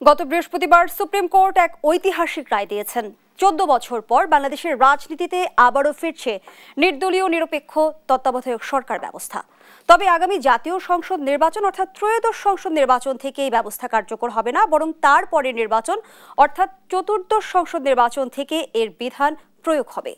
গত বৃহস্পতিবার supreme court এক ঐতিহাসিক রায় দিয়েছেন। 14 বছর পর বাংলাদেশের রাজনীতিতে আবারও ফিরছে নির্দলীয় নিরপেক্ষ তত্ত্বাবধায়ক সরকার ব্যবস্থা। তবে আগামী জাতীয় সংসদ নির্বাচন অর্থাৎ ত্রয়োদশ সংসদ নির্বাচন থেকে এই ব্যবস্থা কার্যকর হবে না, বরং তার পরের নির্বাচন অর্থাৎ চতুর্দশ সংসদ নির্বাচন থেকে এর বিধান প্রয়োগ হবে।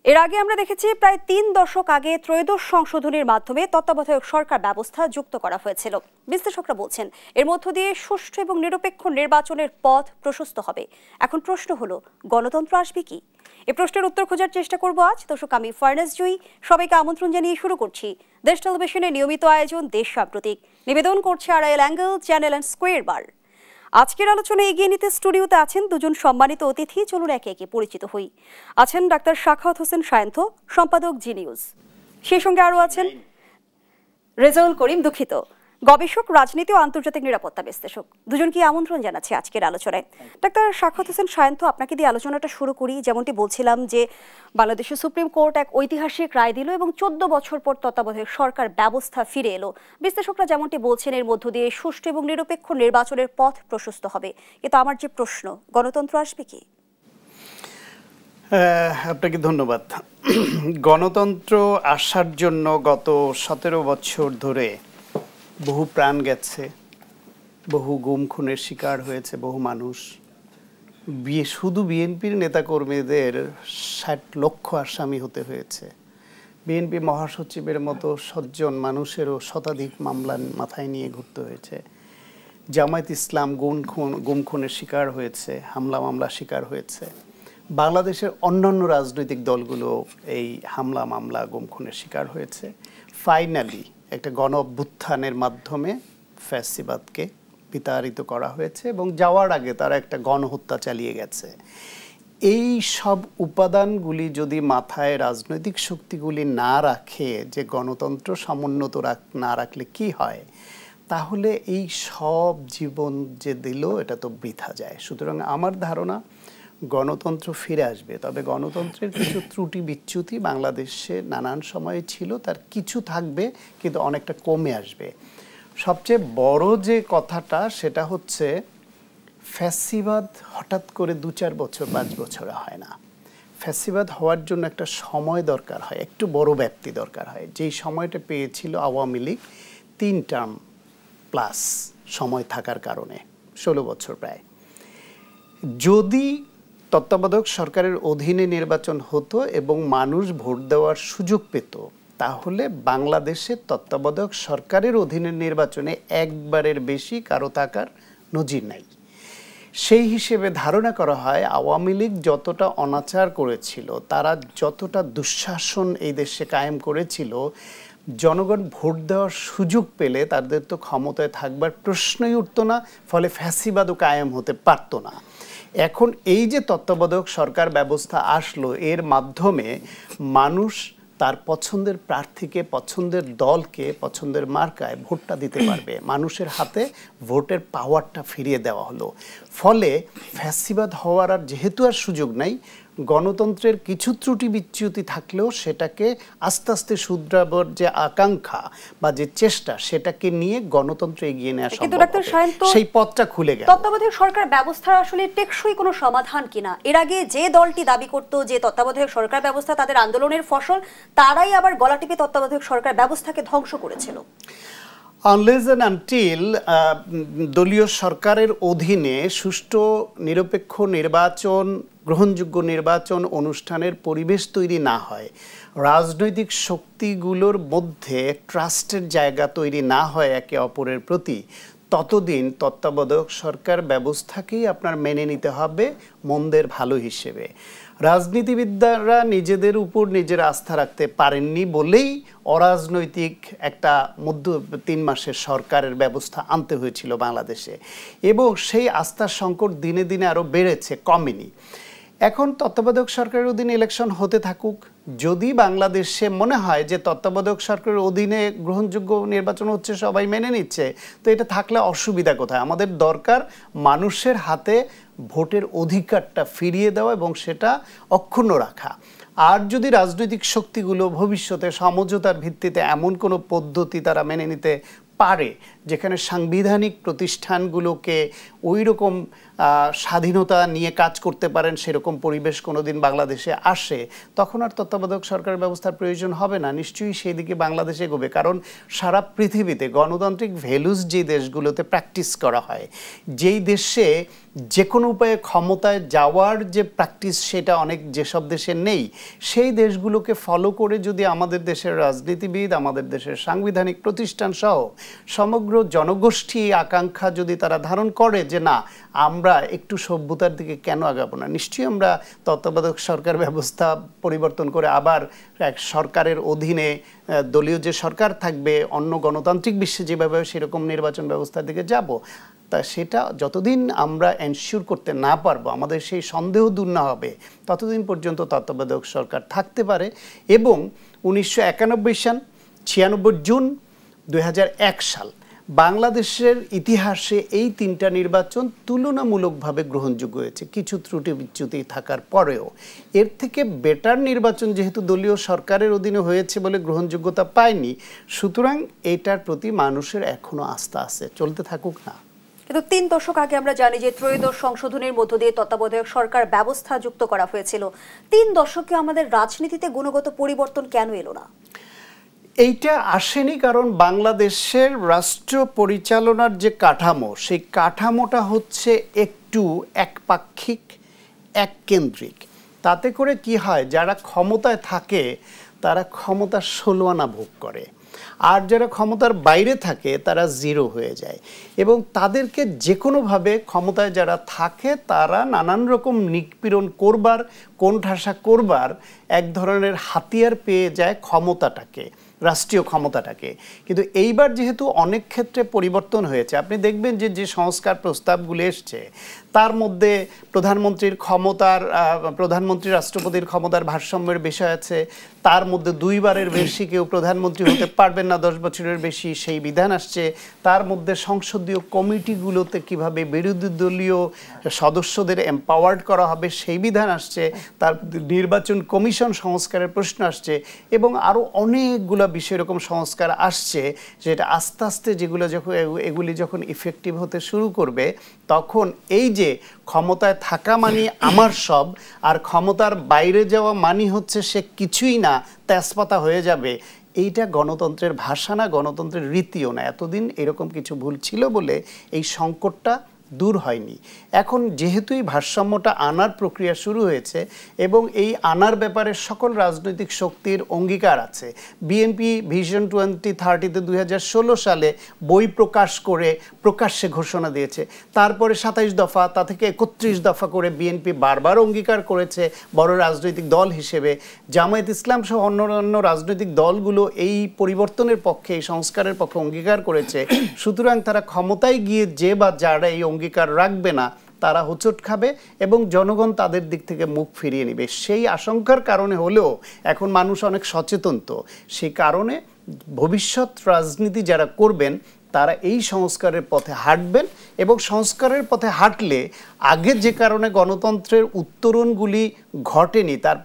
এর আগে আমরা দেখেছি প্রায় 3 দশক আগে ত্রয়োদশ সংশোধনীর মাধ্যমে তত্ত্বাবধায়ক সরকার ব্যবস্থা যুক্ত করা হয়েছিল। বিশ্লেষকরা বলছেন এর মধ্য দিয়ে সুষ্ঠু এবং নিরপেক্ষ নির্বাচনের পথ প্রশস্ত হবে। এখন প্রশ্ন হলো, গণতন্ত্র আসবে কি? এই প্রশ্নের উত্তর খোঁজার চেষ্টা করব আজ। দর্শক, আমি ফারনাজ জুই, সবাইকে আমন্ত্রণ জানিয়ে শুরু করছি দেশ টেলিভিশনের নিয়মিত আয়োজন দেশ সাম্প্রতিক। নিবেদন করছে Arail angle channel and square বার। আজকের আলোচনায় এগিয়ে নিতে স্টুডিওতে আছেন দুজন সম্মানিত অতিথি। চলুন একে একে পরিচিত হই। আছেন ডাক্তার সাখাওয়াত হোসেন সায়ন্ত, সম্পাদক জি নিউজ। সেই সঙ্গে আরও আছেন রেজাউল করিম, দুঃখিত, গবেষক, রাজনীতি ও আন্তর্জাতিক নিরাপত্তা বিশ্লেষক। দুজনকে আমন্ত্রণ জানাচ্ছি আজকের আলোচনায়। ডাক্তার সাখাওয়াত হোসেন সায়ন্ত, আপনাকে দিয়ে আলোচনাটা শুরু করি। যেমনটি বলছিলাম যে বাংলাদেশের সুপ্রিম কোর্ট এক ঐতিহাসিক রায় দিল এবং 14 বছর পর তত্ত্বাবধায়ক সরকার ব্যবস্থা ফিরে এলো। বিশ্লেষকরা যেমনটি বলছেন এর মধ্য দিয়ে সুষ্ঠু এবং নিরপেক্ষ নির্বাচনের পথ প্রশস্ত হবে। কিন্তু আমার যে প্রশ্ন, গণতন্ত্র আসবে কি? আপনাকে ধন্যবাদ। গণতন্ত্র আসার জন্য গত 17 বছর ধরে বহু প্রাণ গেছে, বহু গুম খুনের শিকার হয়েছে বহু মানুষ। শুধু বিএনপির নেতাকর্মীদের 60 লক্ষ আসামি হতে হয়েছে। বিএনপি মহাসচিবের মতো সজ্জন মানুষেরও শতাধিক মামলা মাথায় নিয়ে ঘুরতে হয়েছে। জামায়াত ইসলাম গুম খুনের শিকার হয়েছে, হামলা মামলা শিকার হয়েছে। বাংলাদেশের অন্যান্য রাজনৈতিক দলগুলো এই হামলা মামলা গুম খুনের শিকার হয়েছে। ফাইনালি একটা গণ অভ্যুত্থানের মাধ্যমে ফ্যাসিবাদকে বিতাড়িত করা হয়েছে এবং যাওয়ার আগে তারা একটা গণহত্যা চালিয়ে গেছে। এই সব উপাদানগুলি যদি মাথায় রাজনৈতিক শক্তিগুলি না রাখে যে গণতন্ত্র সমুন্নত না রাখলে কি হয়, তাহলে এই সব জীবন যে দিল এটা তো বৃথা যায়। সুতরাং আমার ধারণা গণতন্ত্র ফিরে আসবে। তবে গণতন্ত্রের কিছু ত্রুটি বিচ্যুতি বাংলাদেশে নানান সময়ে ছিল, তার কিছু থাকবে কিন্তু অনেকটা কমে আসবে। সবচেয়ে বড় যে কথাটা সেটা হচ্ছে ফ্যাসিবাদ হঠাৎ করে 2-4 বছর 5 বছরে হয় না। ফ্যাসিবাদ হওয়ার জন্য একটা সময় দরকার হয়, একটু বড় ব্যাপ্তি দরকার হয়। যেই সময়টা পেয়েছিল আওয়ামী লীগ 3 টার্ম প্লাস সময় থাকার কারণে 16 বছর প্রায়। যদি তত্ত্বাবধায়ক সরকারের অধীনে নির্বাচন হতো এবং মানুষ ভোট দেওয়ার সুযোগ পেত, তাহলে বাংলাদেশে তত্ত্বাবধায়ক সরকারের অধীনে নির্বাচনে একবারের বেশি কারো থাকার নজির নাই। সেই হিসেবে ধারণা করা হয় আওয়ামী লীগ যতটা অনাচার করেছিল, তারা যতটা দুঃশাসন এই দেশে কায়েম করেছিল, জনগণ ভোট দেওয়ার সুযোগ পেলে তাদের তো ক্ষমতায় থাকবার প্রশ্নই উঠত না, ফলে ফ্যাসিবাদও কায়েম হতে পারত না। এখন এই যে তত্ত্বাবধায়ক সরকার ব্যবস্থা আসলো, এর মাধ্যমে মানুষ তার পছন্দের প্রার্থীকে, পছন্দের দলকে, পছন্দের মার্কায় ভোটটা দিতে পারবে। মানুষের হাতে ভোটের পাওয়ারটা ফিরিয়ে দেওয়া হলো। ফলে ফ্যাসিবাদ হওয়ার আর যেহেতু আর সুযোগ নাই, গণতন্ত্রের কিছু ত্রুটি বিচ্যুতি থাকলেও সেটাকে আস্তে আস্তে শুধরাবার যে আকাঙ্ক্ষা বা যে চেষ্টা, সেটাকে নিয়ে গণতন্ত্র এগিয়ে নেওয়া সম্ভব হবে। সেই পথটা খুলে গেল। তত্ত্বাবধায়ক সরকার ব্যবস্থা আসলে টেকসই কোনো সমাধান কিনা? এর আগে যে দলটি দাবি করত যে তত্ত্বাবধায়ক সরকার ব্যবস্থা তাদের আন্দোলনের ফসল, তারাই আবার গলা টিপে তত্ত্বাবধায়ক সরকার ব্যবস্থাকে ধ্বংস করেছিল। আনলেস এন্ড আনটিল দলীয় সরকারের অধীনে সুষ্ঠু নিরপেক্ষ নির্বাচন, গ্রহণযোগ্য নির্বাচন অনুষ্ঠানের পরিবেশ তৈরি না হয়, রাজনৈতিক শক্তিগুলোর মধ্যে ট্রাস্টের জায়গা তৈরি না হয় একে অপরের প্রতি, ততদিন তত্ত্বাবধায়ক সরকার ব্যবস্থাকেই আপনার মেনে নিতে হবে মন্দের ভালো হিসেবে। রাজনীতিবিদরা নিজেদের উপর নিজের আস্থা রাখতে পারেননি বলেই অরাজনৈতিক একটা 3 মাসের সরকারের ব্যবস্থা আনতে হয়েছিল বাংলাদেশে, এবং সেই আস্থার সংকট দিনে দিনে আরও বেড়েছে, কমেনি। এখন তত্ত্বাবধায়ক সরকারের অধীনে ইলেকশন হতে থাকুক। যদি বাংলাদেশে মনে হয় যে তত্ত্বাবধায়ক সরকারের অধীনে গ্রহণযোগ্য নির্বাচন হচ্ছে, সবাই মেনে নিচ্ছে, তো এটা থাকলে অসুবিধা কোথায়? আমাদের দরকার মানুষের হাতে ভোটের অধিকারটা ফিরিয়ে দেওয়া এবং সেটা অক্ষুণ্ণ রাখা। আর যদি রাজনৈতিক শক্তিগুলো ভবিষ্যতে সমঝোতার ভিত্তিতে এমন কোনো পদ্ধতি তারা মেনে নিতে পারে যেখানে সাংবিধানিক প্রতিষ্ঠানগুলোকে ওই রকম স্বাধীনতা নিয়ে কাজ করতে পারেন সেরকম পরিবেশ কোনোদিন বাংলাদেশে আসে, তখন আর তত্ত্বাবধায়ক সরকার ব্যবস্থার প্রয়োজন হবে না। নিশ্চয়ই সেই দিকে বাংলাদেশ এগোবে, কারণ সারা পৃথিবীতে গণতান্ত্রিক ভ্যালুস যে দেশগুলোতে প্র্যাকটিস করা হয়, যেই দেশে যে কোনো উপায়ে ক্ষমতায় যাওয়ার যে প্র্যাকটিস সেটা অনেক যেসব দেশে নেই, সেই দেশগুলোকে ফলো করে যদি আমাদের দেশের রাজনীতিবিদ, আমাদের দেশের সাংবিধানিক প্রতিষ্ঠান সহ সমগ্র জনগোষ্ঠী আকাঙ্ক্ষা যদি তারা ধারণ করে যে না আমরা একটু সভ্যতার দিকে কেন আগাবো না, নিশ্চয়ই আমরা তত্ত্বাবধায়ক সরকার ব্যবস্থা পরিবর্তন করে আবার এক সরকারের অধীনে দলীয় যে সরকার থাকবে অন্য গণতান্ত্রিক বিশ্বে যেভাবে সেরকম নির্বাচন ব্যবস্থার দিকে যাব। তা সেটা যতদিন আমরা এনশিওর করতে না পারবো, আমাদের সেই সন্দেহ দূর না হবে, ততদিন পর্যন্ত তত্ত্বাবধায়ক সরকার থাকতে পারে। এবং 1991 সাল, 96 জুন, 2001 সাল বাংলাদেশের ইতিহাসে এই তিনটা নির্বাচন তুলনামূলকভাবে গ্রহণযোগ্য হয়েছে, কিছু ত্রুটি বিচ্যুতি থাকার পরেও। এর থেকে বেটার নির্বাচন যেহেতু দলীয় সরকারের অধীনে হয়েছে বলে গ্রহণযোগ্যতা পায়নি, সুতরাং এটার প্রতি মানুষের এখনো আস্থা আছে, চলতে থাকুক না। কিন্তু 3 দশক আগে আমরা জানি যে ত্রয়োদশ সংশোধনের মধ্য দিয়ে তত্ত্বাবধায়ক সরকার ব্যবস্থা যুক্ত করা হয়েছিল। 3 দশকে আমাদের রাজনীতিতে গুণগত পরিবর্তন কেন এলো না? এইটা আসেনি কারণ বাংলাদেশের রাষ্ট্র পরিচালনার যে কাঠামো, সেই কাঠামোটা হচ্ছে একটু একপাক্ষিক, এককেন্দ্রিক। তাতে করে কি হয়, যারা ক্ষমতায় থাকে তারা ক্ষমতার ষোলোয়ানা ভোগ করে, আর যারা ক্ষমতার বাইরে থাকে তারা জিরো হয়ে যায়। এবং তাদেরকে যে কোনোভাবে ক্ষমতায় যারা থাকে তারা নানান রকম নিপীড়ন করবার, কোণঠাসা করবার এক ধরনের হাতিয়ার পেয়ে যায় ক্ষমতাটাকে, রাষ্ট্রীয় ক্ষমতাটাকে। কিন্তু এইবার যেহেতু অনেক ক্ষেত্রে পরিবর্তন হয়েছে, আপনি দেখবেন যে যে সংস্কার প্রস্তাবগুলো এসছে তার মধ্যে প্রধানমন্ত্রীর ক্ষমতার, প্রধানমন্ত্রী রাষ্ট্রপতির ক্ষমতার ভারসাম্যের বিষয় আছে। তার মধ্যে 2 বারের বেশি কেউ প্রধানমন্ত্রী হতে পারবেন না, 10 বছরের বেশি, সেই বিধান আসছে। তার মধ্যে সংসদীয় কমিটিগুলোতে কিভাবে বিরোধী দলীয় সদস্যদের এম্পাওয়ার্ড করা হবে সেই বিধান আসছে। তার নির্বাচন কমিশন সংস্কারের প্রশ্ন আসছে এবং আরও অনেকগুলো বিষয় এরকম সংস্কার আসছে, যেটা আস্তে আস্তে যেগুলো যখন এগুলি যখন ইফেক্টিভ হতে শুরু করবে, তখন এই যে ক্ষমতায় থাকা মানে আমার সব, আর ক্ষমতার বাইরে যাওয়া মানে হচ্ছে সে কিছুই না, তেজপাতা হয়ে যাবে, এইটা গণতন্ত্রের ভাষা না, গণতন্ত্রের রীতিও না। এতদিন এরকম কিছু ভুল ছিল বলে এই সংকটটা দূর হয়নি। এখন যেহেতুই ভারসাম্যটা আনার প্রক্রিয়া শুরু হয়েছে এবং এই আনার ব্যাপারে সকল রাজনৈতিক শক্তির অঙ্গীকার আছে। বিএনপি ভিশন 2030-তে 2016 সালে বই প্রকাশ করে প্রকাশ্যে ঘোষণা দিয়েছে। তারপরে 27 দফা, তা থেকে 31 দফা করে বিএনপি বারবার অঙ্গীকার করেছে বড় রাজনৈতিক দল হিসেবে। জামায়াত ইসলাম সহ অন্যান্য রাজনৈতিক দলগুলো এই পরিবর্তনের পক্ষে, এই সংস্কারের পক্ষে অঙ্গীকার করেছে। সুতরাং তারা ক্ষমতায় গিয়ে যে বা যারা এই অঙ্গীকার রাখবে না তারা হোঁচট খাবে এবং জনগণ তাদের দিক থেকে মুখ ফিরিয়ে নেবে। সেই আশঙ্কার কারণে হলেও এখন মানুষ অনেক সচেতন, তো সেই কারণে ভবিষ্যৎ রাজনীতি যারা করবেন তারা এই সংস্কারের পথে হাঁটবেন এবং সংস্কারের পথে হাঁটলে আগে যে কারণে গণতন্ত্রের উত্তরণগুলি ঘটেনি, তার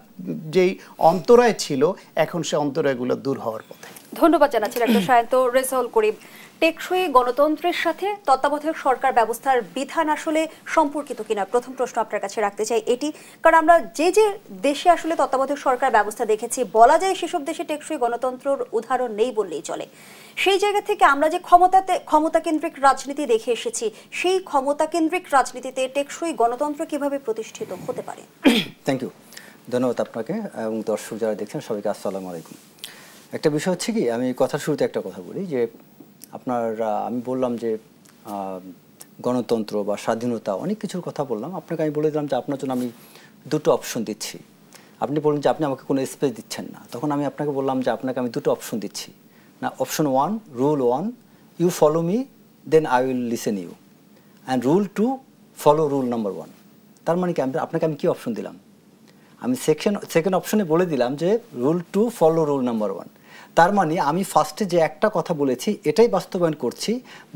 যেই অন্তরায় ছিল, এখন সে অন্তরায়গুলো দূর হওয়ার পথে। ধন্যবাদ জানাচ্ছি ডক্টর সায়ন্ত। রেজাউল করিম, টেকসই গণতন্ত্রের সাথে তত্ত্বাবধায়ক সরকার ব্যবস্থার বিধান আসলে সম্পর্কিত কিনা, প্রথম প্রশ্ন আপনার কাছে রাখতে চাই এটি। কারণ আমরা যে যে দেশে আসলে তত্ত্বাবধায়ক সরকার ব্যবস্থা দেখেছি, বলা যায় সেসব দেশে টেকসই গণতন্ত্রের উদাহরণ নেই বললেই চলে। সেই জায়গা থেকে আমরা যে ক্ষমতাকেন্দ্রিক রাজনীতি দেখে এসেছি, সেই ক্ষমতাকেন্দ্রিক রাজনীতিতে টেকসই গণতন্ত্র কিভাবে প্রতিষ্ঠিত হতে পারে? থ্যাংক ইউ, ধন্যবাদ আপনাকে এবং দর্শক যারা দেখছেন সবাইকে আসসালামু আলাইকুম। একটা বিষয় হচ্ছে কি, আমি কথার শুরুতে একটা কথা বলি যে আমি বললাম যে গণতন্ত্র বা স্বাধীনতা অনেক কিছুর কথা বললাম। আপনাকে আমি বলে দিলাম যে আপনার জন্য আমি 2টো অপশন দিচ্ছি। আপনি বললেন যে আপনি আমাকে কোনো স্পেস দিচ্ছেন না, তখন আমি আপনাকে বললাম যে আপনাকে আমি 2টো অপশন দিচ্ছি না। Option 1, rule 1, you follow me then I will listen you, and rule 2, follow rule number 1। তার মানে কি আপনাকে আমি কী অপশন দিলাম? আমি সেকেন্ড অপশনে বলে দিলাম যে রুল 2, ফলো রুল নাম্বার 1। তার মানে আমি ফার্স্টে যে একটা কথা বলেছি এটাই বাস্তবায়ন করছি,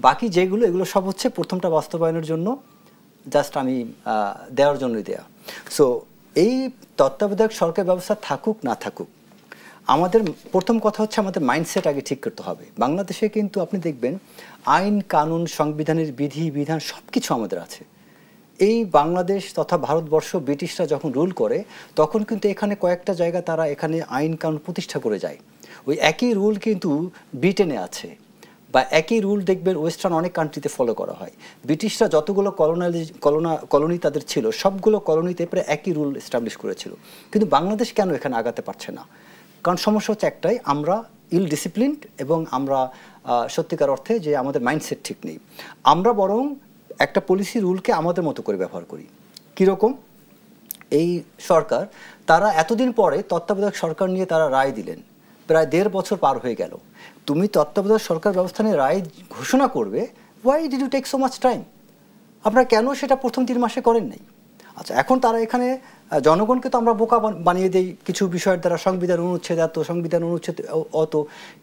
বাকি যেগুলো এগুলো সব হচ্ছে প্রথমটা বাস্তবায়নের জন্য, জাস্ট আমি দেওয়ার জন্যই দেওয়া। সো এই তত্ত্বাবধায়ক সরকার ব্যবস্থা থাকুক না থাকুক, আমাদের প্রথম কথা হচ্ছে আমাদের মাইন্ডসেট আগে ঠিক করতে হবে। বাংলাদেশে কিন্তু আপনি দেখবেন আইন কানুন সংবিধানের বিধি বিধান সব কিছু আমাদের আছে। এই বাংলাদেশ তথা ভারতবর্ষ ব্রিটিশরা যখন রুল করে তখন কিন্তু এখানে কয়েকটা জায়গা তারা এখানে আইন কানুন প্রতিষ্ঠা করে যায়। ওই একই রুল কিন্তু ব্রিটেনে আছে, বা একই রুল দেখবেন ওয়েস্টার্ন অনেক কান্ট্রিতে ফলো করা হয়। ব্রিটিশরা যতগুলো কলোনি তাদের ছিল সবগুলো কলোনিতে প্রায় একই রুল এস্টাবলিশ করেছিল। কিন্তু বাংলাদেশ কেন এখানে আগাতে পারছে না? কারণ সমস্যা হচ্ছে একটাই, আমরা ইল ডিসিপ্লিনড এবং আমরা সত্যিকার অর্থে যে আমাদের মাইন্ডসেট ঠিক নেই। আমরা বরং একটা পলিসি রুলকে আমাদের মতো করে ব্যবহার করি। কীরকম? এই সরকার তারা এতদিন পরে তত্ত্বাবধায়ক সরকার নিয়ে তারা রায় দিলেন, প্রায় 1.5 বছর পার হয়ে গেল। তুমি তত্ত্বাবধায়ক সরকার ব্যবস্থা নিয়ে রায় ঘোষণা করবে, why did you take so much time? আপনারা কেন সেটা প্রথম 3 মাসে করেন নাই? আচ্ছা, এখন তারা এখানে জনগণকে তো আমরা বোকা বানিয়ে দেই কিছু বিষয়ের দ্বারা, সংবিধান অনুচ্ছেদ এত, সংবিধান অনুচ্ছেদ অত,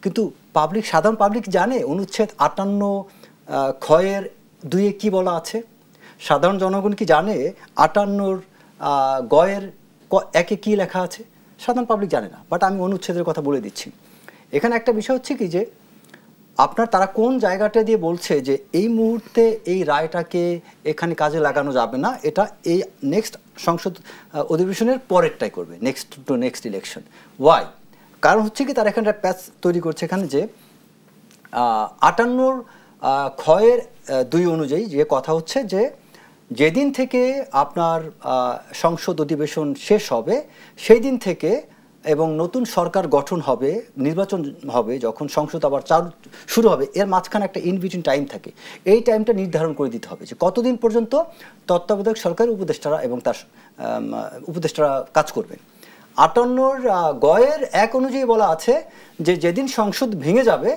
কিন্তু সাধারণ পাবলিক জানে অনুচ্ছেদ 58 ক্ষয়ের 2-এ কি বলা আছে? সাধারণ জনগণ কি জানে 58 গয়ের 1-এ কি লেখা আছে? সাধারণ পাবলিক জানে না। বাট আমি অনুচ্ছেদের কথা বলে দিচ্ছি। এখানে একটা বিষয় হচ্ছে কি যে তারা কোন জায়গাটা দিয়ে বলছে যে এই মুহূর্তে এই রায়টাকে এখানে কাজে লাগানো যাবে না, এটা এই নেক্সট সংসদ অধিবেশনের পরেরটাই করবে, নেক্সট ইলেকশন। ওয়াই? কারণ হচ্ছে কি তারা এখানে একটা প্যাচ তৈরি করছে এখানে যে 58 ক্ষয়ের 2 অনুযায়ী যে কথা হচ্ছে যে যেদিন থেকে আপনার সংসদ অধিবেশন শেষ হবে সেই দিন থেকে এবং নতুন সরকার গঠন হবে, নির্বাচন হবে, যখন সংসদ আবার শুরু হবে, এর মাঝখানে একটা ইনবিটুইন টাইম থাকে। এই টাইমটা নির্ধারণ করে দিতে হবে যে কতদিন পর্যন্ত তত্ত্বাবধায়ক সরকারের উপদেষ্টারা এবং তার উপদেষ্টারা কাজ করবেন। 58 গয়ের 1 অনুযায়ী বলা আছে যে যেদিন সংসদ ভেঙে যাবে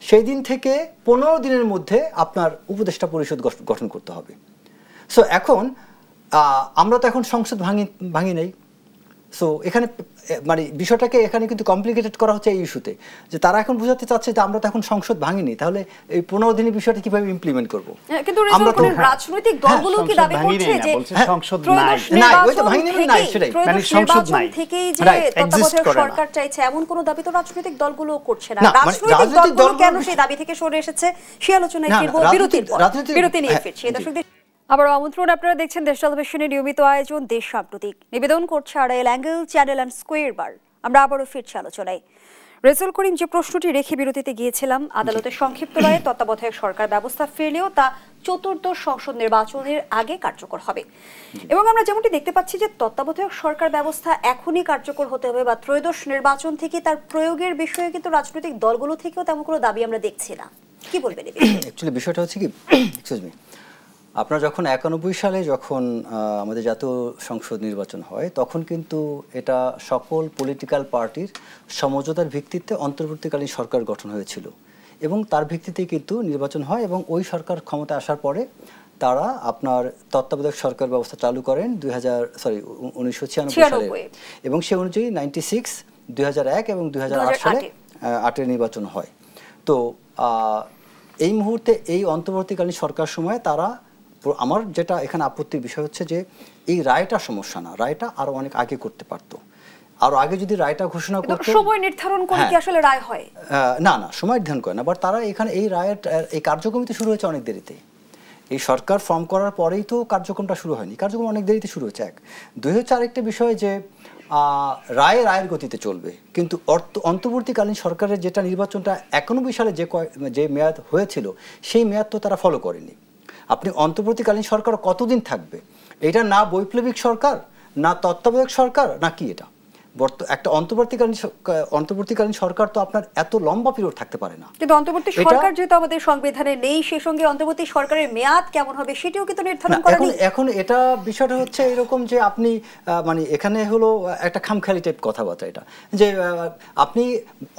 সেই দিন থেকে 15 দিনের মধ্যে আপনার উপদেষ্টা পরিষদ গঠন করতে হবে। সো এখন আমরা তো এখন সংসদ ভাঙি নেই। সো এখানে মানে বিষয়টাকে এখানে কিন্তু কমপ্লিকেটেড করা হচ্ছে এই ইস্যুতে, যে তারা এখন বুঝাতে চাচ্ছে যে আমরা তো এখন সংসদ ভাঙিনি, তাহলে এই 15 দিনের বিষয়টা কিভাবে ইমপ্লিমেন্ট করব? কিন্তু রাজনৈতিক দলগুলো কি দাবি করছে যে সংসদ নাই, ওই তো ভাঙিনি নাই, সেটাই মানে সংসদ নাই থেকেই যে তত্ত্বাবধায়ক সরকার চাইছে এমন কোন দাবি তো রাজনৈতিক দলগুলো করছে না। রাজনৈতিক দলগুলো কেন সেই দাবি থেকে সরে এসেছে সে আলোচনায় ফিরবো বিরতি নিয়ে ফিরছি। দর্শকদের আবারও আমন্ত্রণ, আপনারা দেখছেন দেশ টেলিভিশনের নিয়মিত আয়োজন দেশ সাম্প্রতিক, নিবেদন করছে Arail angle channel and square বার। আমরা আবারও ফিরছি আলোচনায়। রেজাউল করিম, যে প্রশ্নটি রেখে বিরতিতে গিয়েছিলাম, আদালতের সংক্ষিপ্ত রায়ে তত্ত্বাবধায়ক সরকার ব্যবস্থা ফিরলেও তা চতুর্দশ সংসদ নির্বাচনের আগে কার্যকর হবে, এবং আমরা যেমনটি দেখতে পাচ্ছি যে তত্ত্বাবধায়ক সরকার ব্যবস্থা এখনই কার্যকর হতে হবে বা ত্রয়োদশ নির্বাচন থেকে তার প্রয়োগের বিষয়ে কিন্তু রাজনৈতিক দলগুলো থেকেও তেমন কোনো দাবি আমরা দেখছি না। কি বলবেন? অ্যাকচুয়ালি বিষয়টা হচ্ছে কি, এক্সকিউজ মি, আপনার যখন 91 সালে যখন আমাদের জাতীয় সংসদ নির্বাচন হয় তখন কিন্তু এটা সকল পলিটিক্যাল পার্টির সমঝোতার ভিত্তিতে অন্তর্বর্তীকালীন সরকার গঠন হয়েছিল এবং তার ভিত্তিতেই কিন্তু নির্বাচন হয়, এবং ওই সরকার ক্ষমতা আসার পরে তারা আপনার তত্ত্বাবধায়ক সরকার ব্যবস্থা চালু করেন 1996 সালে, এবং সে অনুযায়ী 96, 2001 এবং 2008 সালে 8-এর নির্বাচন হয়। তো এই মুহূর্তে এই অন্তর্বর্তীকালীন সরকার সময় তারা, আমার যেটা এখানে আপত্তির বিষয় হচ্ছে যে এই রায়টা সমস্যা না, রায়টা আরো অনেক আগে করতে পারতো। আর আগে যদি রায়টা ঘোষণা করতো, সময় নির্ধারণ করে কি আসলে রায় হয়? না, সময় নির্ধারণ করে না, বাট তারা এখানে এই রায়ের এই কার্যক্রম তো শুরু হয়েছে অনেক দেরিতে। এই সরকার ফর্ম করার পরেই তো কার্যক্রমটা শুরু হয়নি, কার্যক্রম অনেক দেরিতে শুরু হয়েছে। 2 হচ্ছে আরেকটা বিষয় যে রায়ের গতিতে চলবে, কিন্তু অন্তর্বর্তীকালীন সরকারের যেটা নির্বাচনটা 91 সালে যে মেয়াদ হয়েছিল সেই মেয়াদ তো তারা ফলো করেনি। আপনি অন্তর্বর্তীকালীন সরকার কতদিন থাকবে? এটা না বৈপ্লবিক সরকার, না তত্ত্বাবধায়ক সরকার, না কি এটা? একটা অন্তর্বর্তীকালীন সরকার তো আপনার এত লম্বা পিরিয়ড থাকতে পারে না। কিন্তু অন্তর্বর্তী সরকার যেহেতু আমাদের সংবিধানে নেই, সেই সঙ্গে অন্তর্বর্তী সরকারের মেয়াদ কেমন হবে সেটিও কিন্তু নির্ধারণ করা নেই। এখন এটা বিষয়টা হচ্ছে এরকম যে আপনি মানে এখানে হলো একটা খামখেয়ালি টাইপ কথাবার্তা, এটা যে আপনি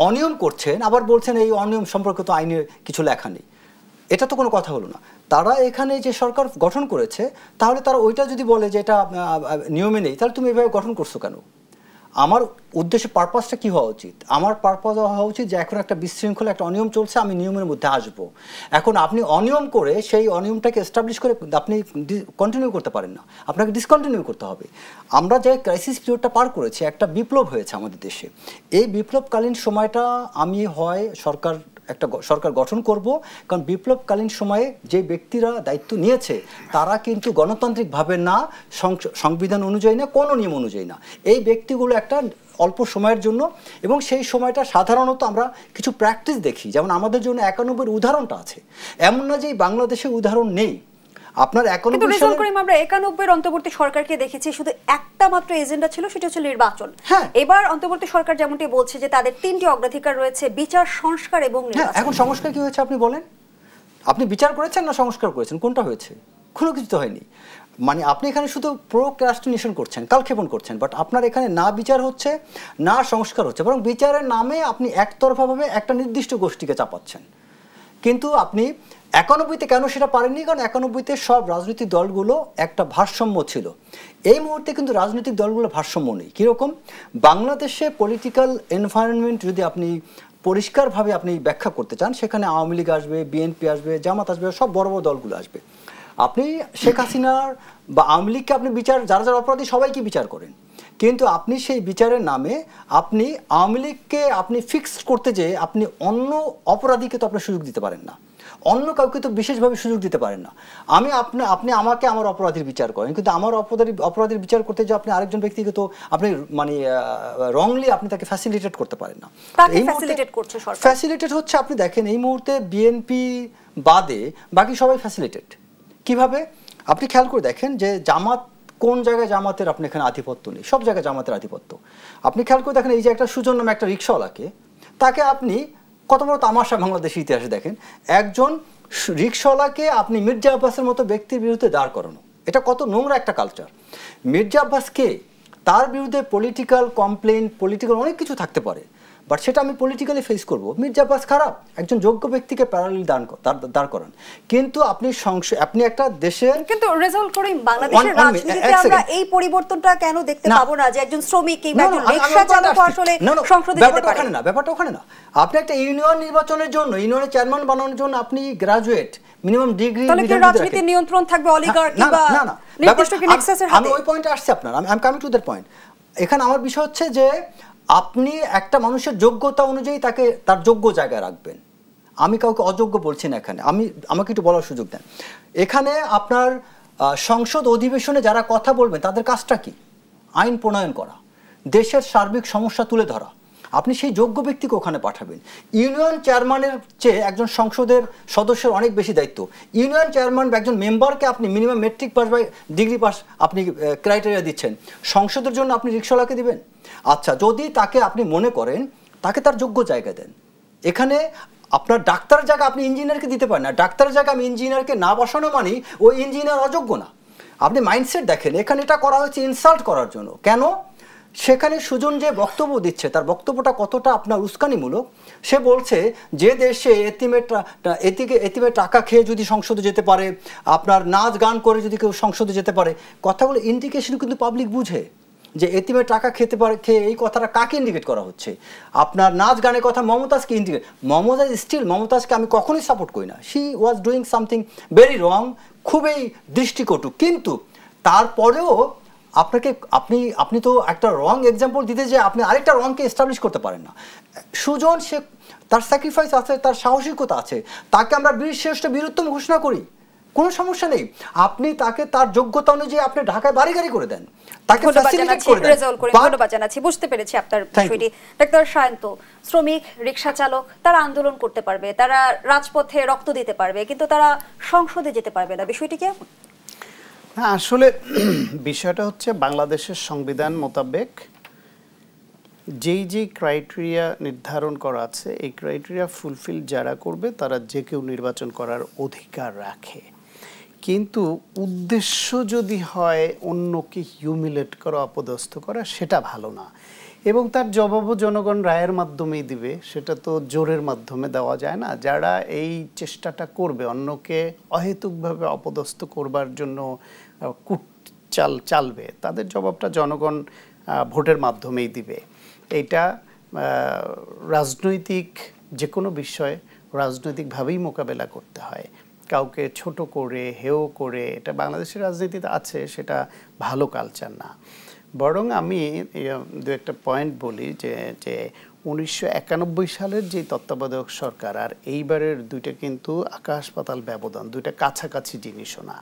অনিয়ম করছেন আবার বলছেন এই অনিয়ম সম্পর্কে তো আইনে কিছু লেখা নেই, এটা তো কোনো কথা হলো না। তারা এখানে যে সরকার গঠন করেছে তাহলে তারা ওইটা যদি বলে যে এটা নিয়মে নেই, তাহলে তুমি এভাবে গঠন করছো কেন? আমার উদ্দেশ্য পারপাসটা কি হওয়া উচিত? আমার পারপাস হওয়া উচিত যে এখন একটা বিশৃঙ্খলা, একটা অনিয়ম চলছে, আমি নিয়মের মধ্যে আসবো। এখন আপনি অনিয়ম করে সেই অনিয়মটাকে এস্টাবলিশ করে আপনি কন্টিনিউ করতে পারেন না, আপনাকে ডিসকন্টিনিউ করতে হবে। আমরা যে ক্রাইসিস পিরিয়ডটা পার করেছি, একটা বিপ্লব হয়েছে আমাদের দেশে। এই বিপ্লবকালীন সময়টা আমি হয় একটা সরকার গঠন করব, কারণ বিপ্লবকালীন সময়ে যে ব্যক্তিরা দায়িত্ব নিয়েছে তারা কিন্তু গণতান্ত্রিকভাবে না, সংবিধান অনুযায়ী না, কোনো নিয়ম অনুযায়ী না, এই ব্যক্তিগুলো একটা অল্প সময়ের জন্য, এবং সেই সময়টা সাধারণত আমরা কিছু প্র্যাকটিস দেখি, যেমন আমাদের জন্য 91-এর উদাহরণটা আছে, এমন না যে বাংলাদেশে উদাহরণ নেই। আপনার 91 সালে আমরা 91-এর অন্তর্বর্তী সরকারকে দেখেছি শুধু একটা মাত্র এজেন্ডা ছিল, সেটা হচ্ছে নির্বাচন। হ্যাঁ, এবার অন্তর্বর্তী সরকার যেমনটি বলছে যে তাদের 3টি অগ্রাধিকার রয়েছে, বিচার, সংস্কার এবং নির্বাচন। এখন সংস্কার কি হয়েছে আপনি বলেন? আপনি বিচার করেছেন না সংস্কার করেছেন? কোনটা হয়েছে? কোনো কিছু তো হয়নি। মানে আপনি এখানে শুধু প্রোক্রাস্টিনেশন করছেন, কালক্ষেপণ করছেন, বাট আপনার এখানে না বিচার হচ্ছে না সংস্কার হচ্ছে, বরং বিচারের নামে আপনি একতরফাভাবে একটা নির্দিষ্ট গোষ্ঠীকে চাপাচ্ছেন। কিন্তু আপনি 91-তে কেন সেটা পারেননি? কারণ 91-তে সব রাজনৈতিক দলগুলো একটা ভারসাম্য ছিল। এই মুহূর্তে কিন্তু রাজনৈতিক দলগুলো ভারসাম্য নেই। কীরকম? বাংলাদেশে পলিটিক্যাল এনভায়রনমেন্ট যদি আপনি পরিষ্কারভাবে আপনি ব্যাখ্যা করতে চান, সেখানে আওয়ামী লীগ আসবে, বিএনপি আসবে, জামাত আসবে, সব বড় বড় দলগুলো আসবে। আপনি শেখ হাসিনার বা আওয়ামী লীগকে আপনি বিচার, যারা যারা অপরাধী সবাইকে বিচার করেন, কিন্তু আপনি সেই বিচারের নামে আপনি আওয়ামী লীগকে আপনি ফিক্স করতে যেয়ে আপনি অন্য অপরাধীকে তো আপনি সুযোগ দিতে পারেন না, অন্য কাউকে তো বিশেষভাবে সুযোগ দিতে পারেন না। আপনি আমাকে আমার অপরাধীর বিচার করেন, কিন্তু আমার অপরাধীর বিচার করতে যে আপনি আরেকজন ব্যক্তিকে তো আপনি মানে রংলি আপনি তাকে ফ্যাসিলিটেট করতে পারেন না। ফ্যাসিলিটেট হচ্ছে, আপনি দেখেন এই মুহূর্তে বিএনপি বাদে বাকি সবাই ফ্যাসিলিটেড। কিভাবে? আপনি খেয়াল করে দেখেন যে জামাত, কোন জায়গায় জামাতের আপনি এখানে আধিপত্য নেই, সব জায়গায় জামাতের আধিপত্য। আপনি খেয়াল করে দেখেন এই যে একটা সুজন নামে একটা রিক্সাওয়ালাকে, তাকে আপনি কত বড় তামাশা বাংলাদেশের ইতিহাসে দেখেন, একজন রিক্সাওয়ালাকে আপনি মির্জা আব্বাসের মতো ব্যক্তির বিরুদ্ধে দাঁড় করানো, এটা কত নোংরা একটা কালচার। মির্জা আব্বাস কে? তার বিরুদ্ধে পলিটিক্যাল কমপ্লেন, পলিটিক্যাল অনেক কিছু থাকতে পারে, বাট সেটা আমি পলিটিক্যালি ফেস করব। মির্জা আব্বাস খারাপ, একজন যোগ্য ব্যক্তিকে প্যারালাল দাঁড় করান। কিন্তু আপনি একটা দেশের, কিন্তু রেজাল্ট করিম, বাংলাদেশের রাজনীতিতে আমরা এই পরিবর্তনটা কেন দেখতে পাবো না যে একজন শ্রমিক কিংবা একজন রিকশা চালক আসলে সংসদে যেতে পারে? ব্যাপারটা ওখানে না। আপনি একটা ইউনিয়ন নির্বাচনের জন্য, ইউনিয়নের চেয়ারম্যান বানানোর জন্য আপনি গ্রাজুয়েট, মিনিমাম ডিগ্রি, তাহলে কি রাজনীতির নিয়ন্ত্রণ থাকবে অলিগার্ক কিংবা নির্দিষ্ট কি নেক্সাসের হাতে? আমি ওই পয়েন্টে আসছি আপনার, I am coming to that point. এখানে আমার বিষয় হচ্ছে যে আপনি একটা মানুষের যোগ্যতা অনুযায়ী তাকে তার যোগ্য জায়গায় রাখবেন। আমি কাউকে অযোগ্য বলছি না এখানে, আমাকে একটু বলার সুযোগ দেন। এখানে আপনার সংসদ অধিবেশনে যারা কথা বলবেন তাদের কাজটা কি? আইন প্রণয়ন করা, দেশের সার্বিক সমস্যা তুলে ধরা। আপনি সেই যোগ্য ব্যক্তিকে ওখানে পাঠাবেন। ইউনিয়ন চেয়ারম্যানের চেয়ে একজন সংসদের সদস্যের অনেক বেশি দায়িত্ব। ইউনিয়ন চেয়ারম্যান বা একজন মেম্বারকে আপনি মিনিমাম মেট্রিক পাস বা ডিগ্রি পাস আপনি ক্রাইটেরিয়া দিচ্ছেন, সংসদের জন্য আপনি রিক্সাওয়ালাকে দিবেন? আচ্ছা, যদি তাকে আপনি মনে করেন তাকে তার যোগ্য জায়গা দেন। এখানে আপনার ডাক্তারের জায়গা আপনি ইঞ্জিনিয়ারকে দিতে পারেন না, ডাক্তারের জায়গা আমি ইঞ্জিনিয়ারকে না বসানো মানে ওই ইঞ্জিনিয়ার অযোগ্য না। আপনি মাইন্ডসেট দেখেন, এখানে এটা করা হয়েছে ইনসাল্ট করার জন্য। কেন? সেখানে সুজন যে বক্তব্য দিচ্ছে তার বক্তব্যটা কতটা আপনার উস্কানিমূলক। সে বলছে যে দেশে এতিমের টাকা খেয়ে যদি সংসদে যেতে পারে, আপনার নাচ গান করে যদি কেউ সংসদে যেতে পারে, কথাগুলো ইন্ডিকেশন কিন্তু পাবলিক বুঝে যে এতিমের টাকা খেয়ে এই কথাটা কাকে ইন্ডিকেট করা হচ্ছে। আপনার নাচ গানের কথা মমতাজকে ইন্ডিকেট, মমতাজকে আমি কখনোই সাপোর্ট করি না। She was doing something very wrong, খুবই দৃষ্টিকটু, কিন্তু তারপরেও আপনি তো একটা রং এক্সাম্পল দিতে যে আপনি আরেকটা রংকে এস্টাবলিশ করতে পারেন না। সুজন, সে তার স্যাক্রিফাইস আছে, তার সাহসিকতা আছে, তাকে আমরা বীরশ্রেষ্ঠ বীরুত্তম ঘোষণা করি, কোনো সমস্যা নেই। আপনি তাকে তার যোগ্যতা অনুযায়ী আপনি ঢাকায় বাড়ি গাড়ি করে দেন, তাকে ফ্যাসিলিটেট করে দেন। ধন্যবাদ জানাচ্ছি, বুঝতে পেরেছি আপনার বিষয়টি। ডাক্তার সায়ন্ত, শ্রমিক, রিকশা চালক তারা আন্দোলন করতে পারবে, তারা রাজপথে রক্ত দিতে পারবে, কিন্তু তারা সংসদে যেতে পারবে না, বিষয়টি কি এমন? আসলে বিষয়টা হচ্ছে বাংলাদেশের সংবিধান মোতাবেক যেই ক্রাইটেরিয়া নির্ধারণ করা আছে, এই ক্রাইটেরিয়া ফুলফিল যারা করবে তারা যে কেউ নির্বাচন করার অধিকার রাখে। কিন্তু উদ্দেশ্য যদি হয় অন্যকে হিউমিলেট করা, অপদস্থ করা, সেটা ভালো না। এবং তার জবাবও জনগণ রায়ের মাধ্যমেই দিবে, সেটা তো জোরের মাধ্যমে দেওয়া যায় না। যারা এই চেষ্টাটা করবে অন্যকে অহেতুকভাবে অপদস্থ করবার জন্য চালবে, তাদের জবাবটা জনগণ ভোটের মাধ্যমেই দিবে। এটা রাজনৈতিক যে কোনো বিষয়ে রাজনৈতিকভাবেই মোকাবেলা করতে হয়, কাউকে ছোট করে হেয় করে এটা বাংলাদেশের রাজনীতিতে আছে, সেটা ভালো কালচার না। বরং আমি দু একটা পয়েন্ট বলি যে 1991 সালের যে তত্ত্বাবধায়ক সরকার আর এইবারের দুইটা কিন্তু আকাশ পাতাল ব্যবধান, দুইটা কাছাকাছি জিনিসও না।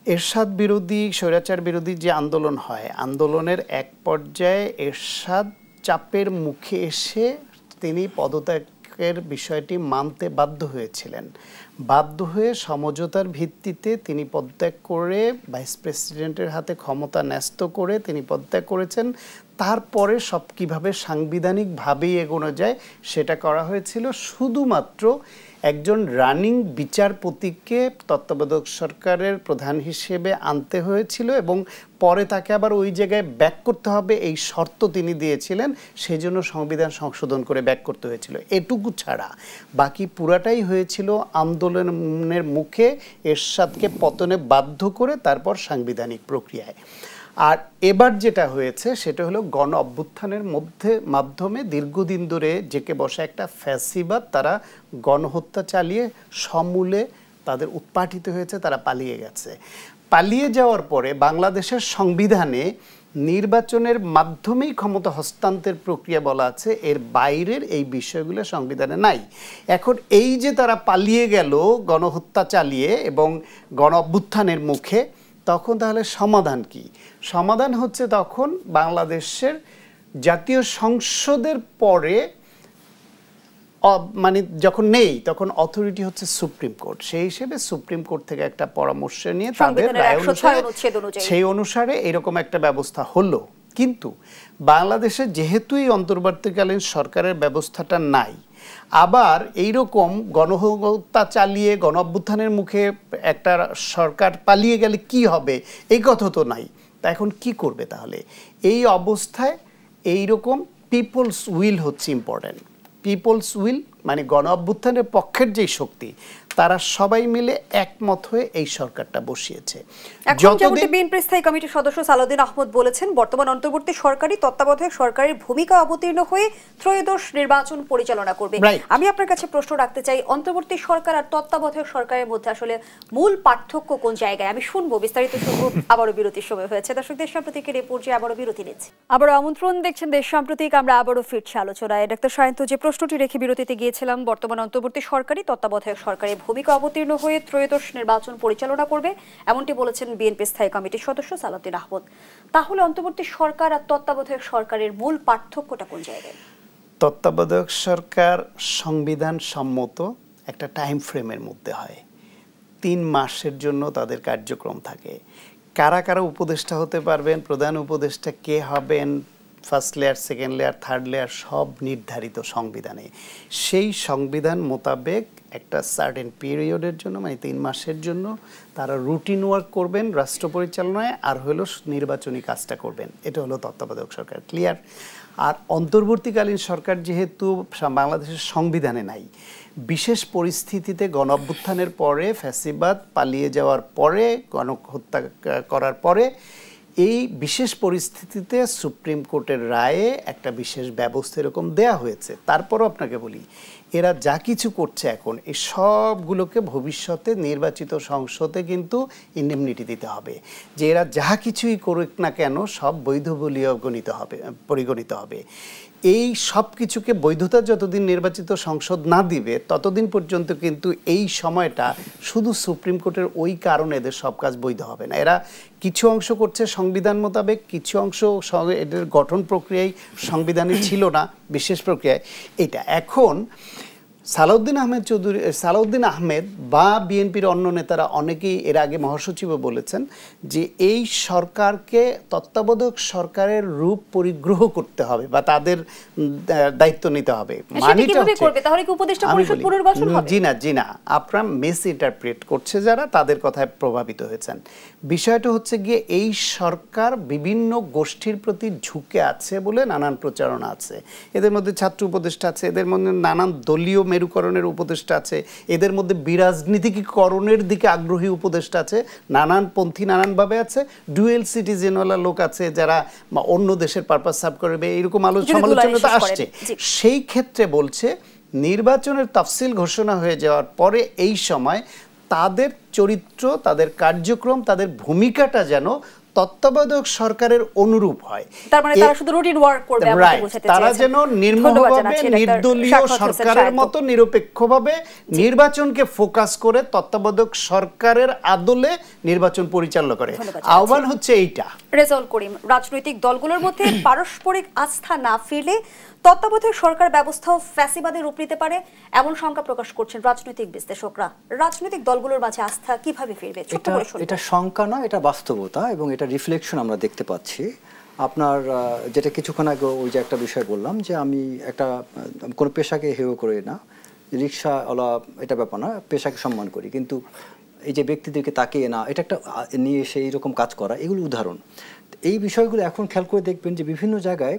এরশাদ বিরোধী স্বৈরাচার বিরোধী যে আন্দোলন হয়, আন্দোলনের এক পর্যায়ে এরশাদ চাপের মুখে এসে তিনি পদত্যাগের বিষয়টি মানতে বাধ্য হয়েছিলেন। বাধ্য হয়ে সমঝোতার ভিত্তিতে তিনি পদত্যাগ করে ভাইস প্রেসিডেন্টের হাতে ক্ষমতা ন্যস্ত করে তিনি পদত্যাগ করেছেন। তারপরে সব কীভাবে সাংবিধানিকভাবেই এগোনো যায় সেটা করা হয়েছিল। শুধুমাত্র একজন রানিং বিচারপতিকে তত্ত্বাবধায়ক সরকারের প্রধান হিসেবে আনতে হয়েছিল এবং পরে তাকে আবার ওই জায়গায় ব্যাক করতে হবে এই শর্ত তিনি দিয়েছিলেন, সেই জন্য সংবিধান সংশোধন করে ব্যাক করতে হয়েছিল। এটুকু ছাড়া বাকি পুরাটাই হয়েছিল আন্দোলনের মুখে এরশাদকে পতনে বাধ্য করে তারপর সাংবিধানিক প্রক্রিয়ায়। আর এবার যেটা হয়েছে সেটা হলো গণ অভ্যুত্থানের মাধ্যমে দীর্ঘদিন ধরে জেকে বসা একটা ফ্যাসিবাদ, তারা গণহত্যা চালিয়ে সমূলে তাদের উৎপাটিত হয়েছে, তারা পালিয়ে গেছে। পালিয়ে যাওয়ার পরে বাংলাদেশের সংবিধানে নির্বাচনের মাধ্যমেই ক্ষমতা হস্তান্তরের প্রক্রিয়া বলা আছে, এর বাইরের এই বিষয়গুলো সংবিধানে নাই। এখন এই যে তারা পালিয়ে গেল গণহত্যা চালিয়ে এবং গণ অভ্যুত্থানের মুখে, তখন তাহলে সমাধান কি? সমাধান হচ্ছে তখন বাংলাদেশের জাতীয় সংসদের পরে মানে যখন নেই তখন অথরিটি হচ্ছে সুপ্রিম কোর্ট। সেই হিসেবে সুপ্রিম কোর্ট থেকে একটা পরামর্শ নিয়ে তাদের রায় অনুসারে সেই অনুসারে এরকম একটা ব্যবস্থা হলো। কিন্তু বাংলাদেশে যেহেতু এই অন্তর্বর্তীকালীন সরকারের ব্যবস্থাটা নাই, আবার এইরকম গণহত্যা চালিয়ে গণ অভ্যুত্থানের মুখে একটা সরকার পালিয়ে গেলে কি হবে এই কথা তো নাই। তা এখন কি করবে তাহলে এই অবস্থায়? এইরকম পিপলস উইল হচ্ছে ইম্পর্টেন্ট। পিপলস উইল মানে গণ অভ্যুত্থানের পক্ষের যেই শক্তি, তারা সবাই মিলে একমত হয়ে এই সরকারটা বসিয়েছে। যতদিন বিএনপি স্থায়ী কমিটির সদস্য সালাউদ্দিন আহমেদ বলেছেন, বর্তমান অন্তর্বর্তী সরকারই তত্ত্বাবধায়ক সরকারের ভূমিকা অবতীর্ণ হয়ে ত্রয়োদশ নির্বাচন পরিচালনা করবে। আমি আপনার কাছে প্রশ্ন রাখতে চাই, অন্তর্বর্তী সরকার আর তত্ত্বাবধায়ক সরকারের মধ্যে আসলে মূল পার্থক্য কোন জায়গায়? আমি শুনবো, বিস্তারিত শুনবো। আবারও বিরতির সময় হয়েছে। দর্শক, দেশ সাম্প্রতিকের এই পর্যায়ে আবারও বিরতি নিচ্ছে। আবারও আমন্ত্রণ, দেখছেন দেশ সাম্প্রতিক। আমরা আবারও ফিরছি আলোচনায়। ডাক্তার সায়ন্ত, যে প্রশ্নটি রেখে বিরতিতে গিয়েছিলাম, বর্তমান অন্তর্বর্তী সরকারই তত্ত্বাবধায়ক সরকারের ভূমিকা অবতীর্ণ হয়ে ত্রয়োদশ নির্বাচন পরিচালনা করবে, এমনটি বলেছেন বিএনপি স্থায়ী কমিটির সদস্য সালাউদ্দিন আহমেদ। তাহলে অন্তর্বর্তী সরকার আর তত্ত্বাবধায়ক সরকারের মূল পার্থক্যটা কোন জায়গায়? তত্ত্বাবধায়ক সরকার সংবিধান সম্মত একটা টাইম ফ্রেমের মধ্যে হয়। 3 মাসের জন্য তাদের কার্যক্রম থাকে। কারা কারা উপদেষ্টা হতে পারবেন, প্রধান উপদেষ্টা কে হবেন, first layer, second layer, third layer সব নির্ধারিত সংবিধানে। সেই সংবিধান মোতাবেক একটা সার্টেন পিরিয়ডের জন্য মানে 3 মাসের জন্য তারা রুটিন ওয়ার্ক করবেন রাষ্ট্র পরিচালনায়, আর হলো নির্বাচনী কাজটা করবেন। এটা হলো তত্ত্বাবধায়ক সরকার, ক্লিয়ার। আর অন্তর্বর্তীকালীন সরকার যেহেতু বাংলাদেশের সংবিধানে নাই, বিশেষ পরিস্থিতিতে গণ অভ্যুত্থানের পরে ফ্যাসিবাদ পালিয়ে যাওয়ার পরে, গণহত্যা করার পরে, এই বিশেষ পরিস্থিতিতে সুপ্রিম কোর্টের রায়ে একটা বিশেষ ব্যবস্থা এরকম দেয়া হয়েছে। তারপরও আপনাকে বলি, এরা যা কিছু করছে এখন, এই সবগুলোকে ভবিষ্যতে নির্বাচিত সংসদে কিন্তু ইন্ডেমনিটি দিতে হবে, যে এরা যা কিছুই করুক না কেন সব বৈধ বলে পরিগণিত হবে। এই সব কিছুকে বৈধতা যতদিন নির্বাচিত সংসদ না দিবে ততদিন পর্যন্ত কিন্তু এই সময়টা শুধু সুপ্রিম কোর্টের ওই কারণে এদের সব কাজ বৈধ হবে না। এরা কিছু অংশ করছে সংবিধান মোতাবেক, কিছু অংশ এদের গঠন প্রক্রিয়ায় সংবিধানে ছিল না, বিশেষ প্রক্রিয়ায়। এটা এখন সালাউদ্দিন আহমেদ বা বিএনপির অন্য নেতারা অনেকেই এর আগে মহাসচিবও বলেছেন যে এই সরকারকে তত্ত্বাবধায়ক সরকারের রূপ পরিগ্রহ করতে হবে বা তাদের দায়িত্ব নিতে হবে। জি না, আপনারা মিস ইন্টারপ্রেট করছে যারা, তাদের কথায় প্রভাবিত হয়েছেন। বিষয়টা হচ্ছে গিয়ে এই সরকার বিভিন্ন গোষ্ঠীর প্রতি ঝুঁকে আছে বলে নানান প্রচারণা আছে, এদের মধ্যে ছাত্র উপদেষ্টা আছে, এদের মধ্যে নানান দলীয় মেরুকরণের উপদেষ্টা আছে, এদের মধ্যে বিরাজনীতিকরণের দিকে আগ্রহী উপদেষ্টা আছে, নানান পন্থী নানানভাবে আছে, ডুয়েল সিটিজেনওয়ালা লোক আছে যারা অন্য দেশের পারপাস সার্ভ করবে, এরকম সমালোচনা তো আসছে। সেই ক্ষেত্রে বলছে নির্বাচনের তাফসিল ঘোষণা হয়ে যাওয়ার পরে এই সময় তাদের চরিত্র, তাদের কার্যক্রম, তাদের ভূমিকাটা যেন তত্ত্বাবধায়ক সরকারের অনুরূপ হয়। তার মানে তারা শুধু রুটিন ওয়ার্ক করবে, তারা যেন নির্মমভাবে নির্দলীয় সরকারের মতো নিরপেক্ষভাবে নির্বাচনকে ফোকাস করে তত্ত্বাবধায়ক সরকারের আদলে নির্বাচন পরিচালনা করে। আহ্বান হচ্ছে এইটা। রেজাউল করিম, রাজনৈতিক দলগুলোর মধ্যে পারস্পরিক আস্থা না ফিরলে তত্ত্বাবধায়ক সরকার ব্যবস্থাও ফ্যাসিবাদের রূপ নিতে পারে, এমন শঙ্কা প্রকাশ করছেন রাজনৈতিক বিশ্লেষকরা। রাজনৈতিক দলগুলোর মাঝে আস্থা কিভাবে ফিরবে? এটা শঙ্কা না, এটা বাস্তবতা এবং এটা রিফ্লেকশন আমরা দেখতে পাচ্ছি। আপনার যেটা কিছুক্ষণ আগে ওই যে একটা বিষয় বললাম যে আমি একটা কোনো পেশাকে হেয় করে না, রিক্সাওয়ালা এটা ব্যাপার না, পেশাকে সম্মান করি, কিন্তু এই যে ব্যক্তিদেরকে তাকিয়ে না, এটা একটা নিয়ে এসে এইরকম কাজ করা, এগুলো উদাহরণ। এই বিষয়গুলো এখন খেয়াল করে দেখবেন যে বিভিন্ন জায়গায়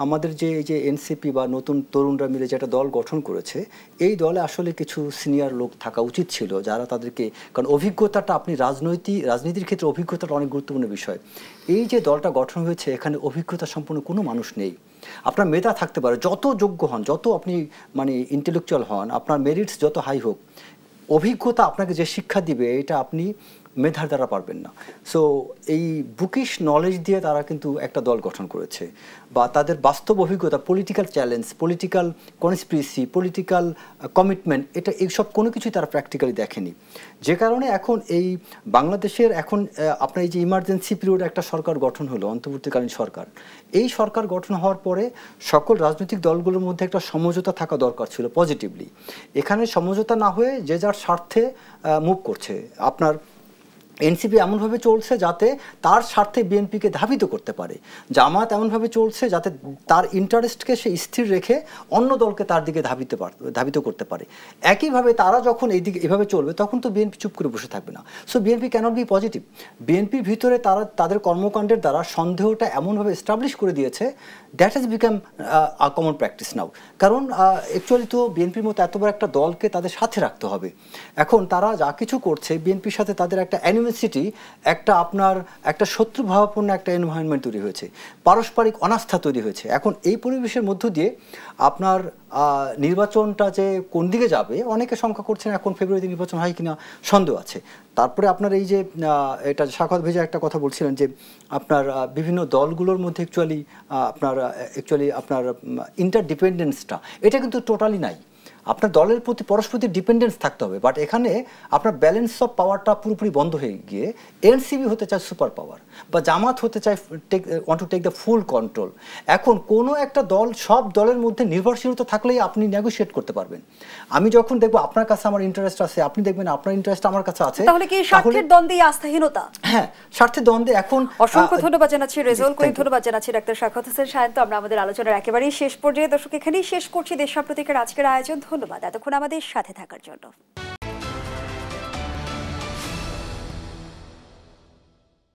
আমাদের যে এই যে এনসিপি বা নতুন তরুণরা মিলে যেটা দল গঠন করেছে, এই দলে আসলে কিছু সিনিয়র লোক থাকা উচিত ছিল যারা তাদেরকে, কারণ অভিজ্ঞতাটা আপনি রাজনীতির ক্ষেত্রে অভিজ্ঞতাটা অনেক গুরুত্বপূর্ণ বিষয়। এই যে দলটা গঠন হয়েছে এখানে অভিজ্ঞতা সম্পন্ন কোনো মানুষ নেই। আপনার মেধা থাকতে পারে, যত যোগ্য হন, যত আপনি মানে ইন্টেলেকচুয়াল হন, আপনার মেরিটস যত হাই হোক, অভিজ্ঞতা আপনাকে যে শিক্ষা দিবে এটা আপনি মেধার দ্বারা পারবেন না। সো এই বুকিশ নলেজ দিয়ে তারা কিন্তু একটা দল গঠন করেছে, বা তাদের বাস্তব অভিজ্ঞতা, political challenge, political conspiracy, political commitment, এটা এইসব কোনো কিছুই তারা প্র্যাকটিক্যালি দেখেনি। যে কারণে এখন এই বাংলাদেশের এখন আপনার এই যে ইমার্জেন্সি পিরিয়ড একটা সরকার গঠন হলো, অন্তর্বর্তীকালীন সরকার, এই সরকার গঠন হওয়ার পরে সকল রাজনৈতিক দলগুলোর মধ্যে একটা সমঝোতা থাকা দরকার ছিল পজিটিভলি। এখানে সমঝোতা না হয়ে যে যার স্বার্থে মুভ করছে। আপনার এনসিপি এমনভাবে চলছে যাতে তার স্বার্থে বিএনপিকে ধাবিত করতে পারে, জামাত এমনভাবে চলছে যাতে তার ইন্টারেস্টকে সে স্থির রেখে অন্য দলকে তার দিকে ধাবিত করতে পারে। একইভাবে তারা যখন এইদিকে এভাবে চলবে তখন তো বিএনপি চুপ করে বসে থাকবে না। So BNP cannot be positive. বিএনপির ভিতরে তারা তাদের কর্মকাণ্ডের দ্বারা সন্দেহটা এমনভাবে এস্টাবলিশ করে দিয়েছে, that has become a common practice now. কারণ অ্যাকচুয়ালি তো বিএনপির মতো এত বড় একটা দলকে তাদের সাথে রাখতে হবে। এখন তারা যা কিছু করছে, বিএনপির সাথে তাদের একটা একটা আপনার একটা শত্রুভাবাপন্ন একটা এনভায়রনমেন্ট তৈরি হয়েছে, পারস্পরিক অনাস্থা তৈরি হয়েছে। এখন এই পরিবেশের মধ্য দিয়ে আপনার নির্বাচনটা যে কোন দিকে যাবে, অনেকে শঙ্কা করছেন এখন ফেব্রুয়ারিতে নির্বাচন হয় কিনা সন্দেহ আছে। তারপরে আপনার এই যে এটা সাখাওয়াত ভেজা একটা কথা বলছিলেন যে আপনার বিভিন্ন দলগুলোর মধ্যে অ্যাকচুয়ালি আপনার ইন্টারডিপেন্ডেন্সটা এটা কিন্তু টোটালি নাই। আপনার দলের প্রতি পরস্পরের ডিপেন্ডেন্স থাকতে হবে, বাট এখানে আপনার ব্যালেন্স অফ পাওয়ারটা পুরোপুরি বন্ধ হয়ে গিয়ে এনসিপি হতে চায় সুপার পাওয়ার, বা জামাত হতে চায় want to take the full control. এখন কোনো একটা দল, সব দলের মধ্যে নির্ভরশীলতা থাকলেই আপনি নেগোশিয়েট করতে পারবেন। আমি যখন দেখবো আপনার কাছে আমার ইন্টারেস্ট আছে, আপনি দেখবেন আপনার ইন্টারেস্ট আমার কাছে আছে, তাহলে কি স্বার্থের দ্বন্দ্বে আস্থাহীনতা? হ্যাঁ, স্বার্থের দ্বন্দ্বে। এখন অসংখ্য ধন্যবাদ জানাচ্ছি রেজাউল করিম, ধন্যবাদ জানাচ্ছি ডাক্তার সাখাওয়াত হোসেন সায়ন্ত। আমরা আমাদের আলোচনার একেবারেই শেষ পর্যায়ে, দর্শক এখানেই শেষ করছি দেশ সাম্প্রতিকের আজকের আয়োজন। ধন্যবাদ এতক্ষণ আমাদের সাথে থাকার জন্য।